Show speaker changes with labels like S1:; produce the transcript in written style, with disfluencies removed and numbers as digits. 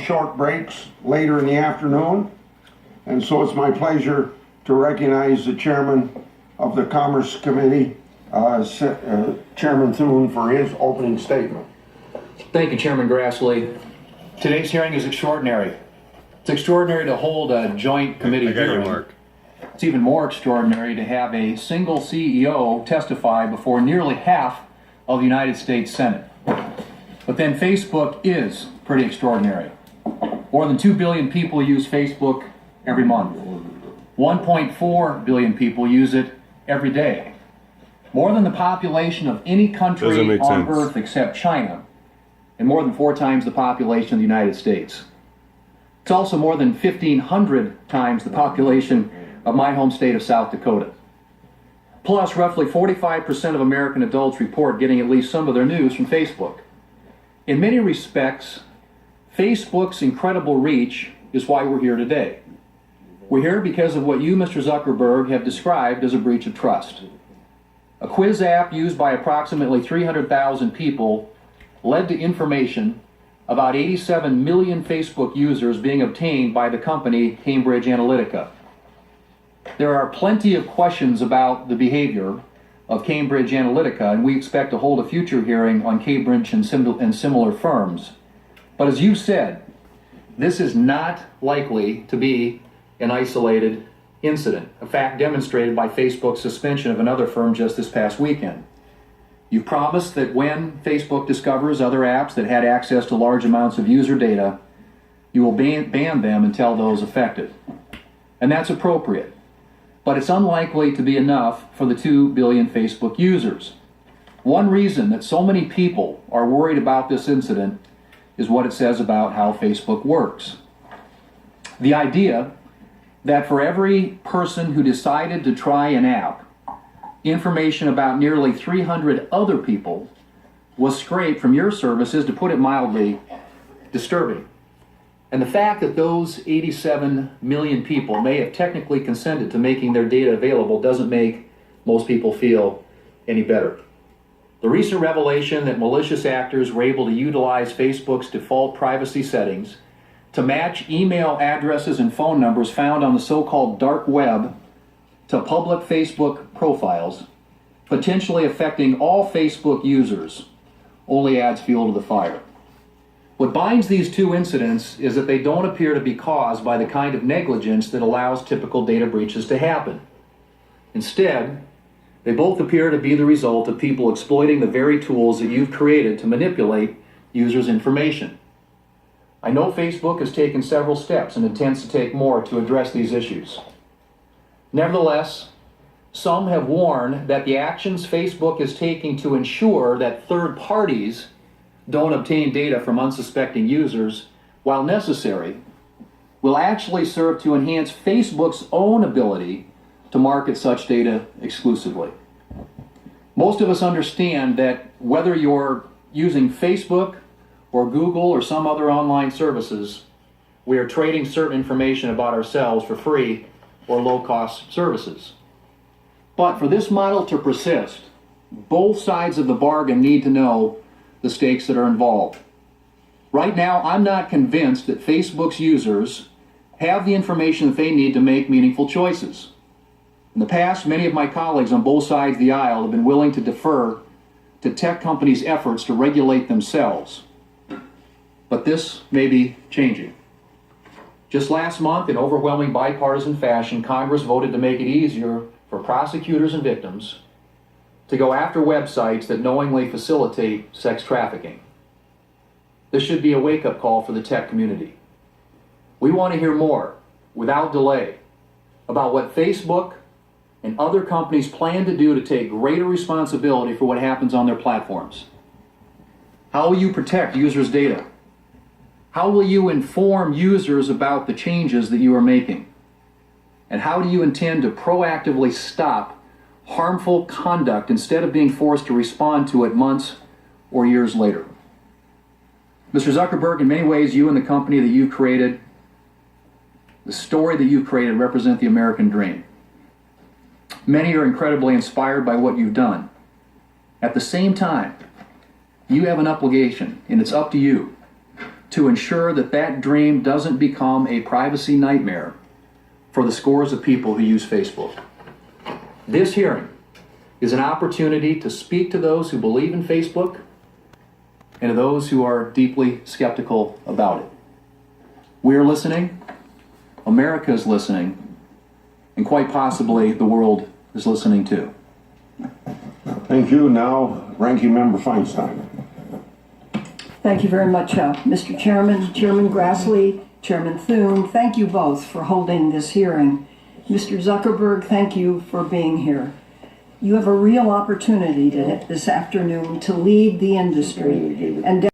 S1: short breaks later in the afternoon, and so it's my pleasure to recognize the chairman of the Commerce Committee, Chairman Thune, for his opening statement.
S2: Thank you, Chairman Grassley. Today's hearing is extraordinary. It's extraordinary to hold a joint committee hearing.
S3: Mark.
S2: It's even more extraordinary to have a single CEO testify before nearly half of the United States Senate. But then Facebook is pretty extraordinary. More than 2 billion people use Facebook every month. 1.4 billion people use it every day. More than the population of any country on earth except China, and more than 4 times the population of the United States. It's also more than 1,500 times the population of my home state of South Dakota. Plus, roughly 45% of American adults report getting at least some of their news from Facebook. In many respects, Facebook's incredible reach is why we're here today. We're here because of what you, Mr. Zuckerberg, have described as a breach of trust. A quiz app used by approximately 300,000 people led to information about 87 million Facebook users being obtained by the company Cambridge Analytica. There are plenty of questions about the behavior of Cambridge Analytica, and we expect to hold a future hearing on Cambridge and similar firms. But as you said, this is not likely to be an isolated incident, a fact demonstrated by Facebook's suspension of another firm just this past weekend. You promised that when Facebook discovers other apps that had access to large amounts of user data, you will ban them and tell those affected. And that's appropriate. But it's unlikely to be enough for the 2 billion Facebook users. One reason that so many people are worried about this incident is what it says about how Facebook works. The idea that for every person who decided to try an app, information about nearly 300 other people was scraped from your service is, to put it mildly, disturbing. And the fact that those 87 million people may have technically consented to making their data available doesn't make most people feel any better. The recent revelation that malicious actors were able to utilize Facebook's default privacy settings to match email addresses and phone numbers found on the so-called dark web to public Facebook profiles, potentially affecting all Facebook users, only adds fuel to the fire. What binds these two incidents is that they don't appear to be caused by the kind of negligence that allows typical data breaches to happen. Instead, they both appear to be the result of people exploiting the very tools that you've created to manipulate users' information. I know Facebook has taken several steps and intends to take more to address these issues. Nevertheless, some have warned that the actions Facebook is taking to ensure that third parties don't obtain data from unsuspecting users, while necessary, will actually serve to enhance Facebook's own ability to market such data exclusively. Most of us understand that whether you're using Facebook or Google or some other online services, we are trading certain information about ourselves for free or low-cost services. But for this model to persist, both sides of the bargain need to know the stakes that are involved. Right now, I'm not convinced that Facebook's users have the information that they need to make meaningful choices. In the past, many of my colleagues on both sides of the aisle have been willing to defer to tech companies' efforts to regulate themselves. But this may be changing. Just last month, in overwhelming bipartisan fashion, Congress voted to make it easier for prosecutors and victims to go after websites that knowingly facilitate sex trafficking. This should be a wake-up call for the tech community. We want to hear more, without delay, about what Facebook and other companies plan to do to take greater responsibility for what happens on their platforms. How will you protect users' data? How will you inform users about the changes that you are making? And how do you intend to proactively stop harmful conduct instead of being forced to respond to it months or years later? Mr. Zuckerberg, in many ways, you and the company that you've created, the story that you've created, represent the American dream. Many are incredibly inspired by what you've done. At the same time, you have an obligation, and it's up to you, to ensure that that dream doesn't become a privacy nightmare for the scores of people who use Facebook. This hearing is an opportunity to speak to those who believe in Facebook and to those who are deeply skeptical about it. We're listening, America is listening, and quite possibly the world is listening too.
S1: Thank you. Now, Ranking Member Feinstein.
S3: Thank you very much, Mr. Chairman, Chairman Grassley, Chairman Thune. Thank you both for holding this hearing. Mr. Zuckerberg, thank you for being here. You have a real opportunity this afternoon to lead the industry and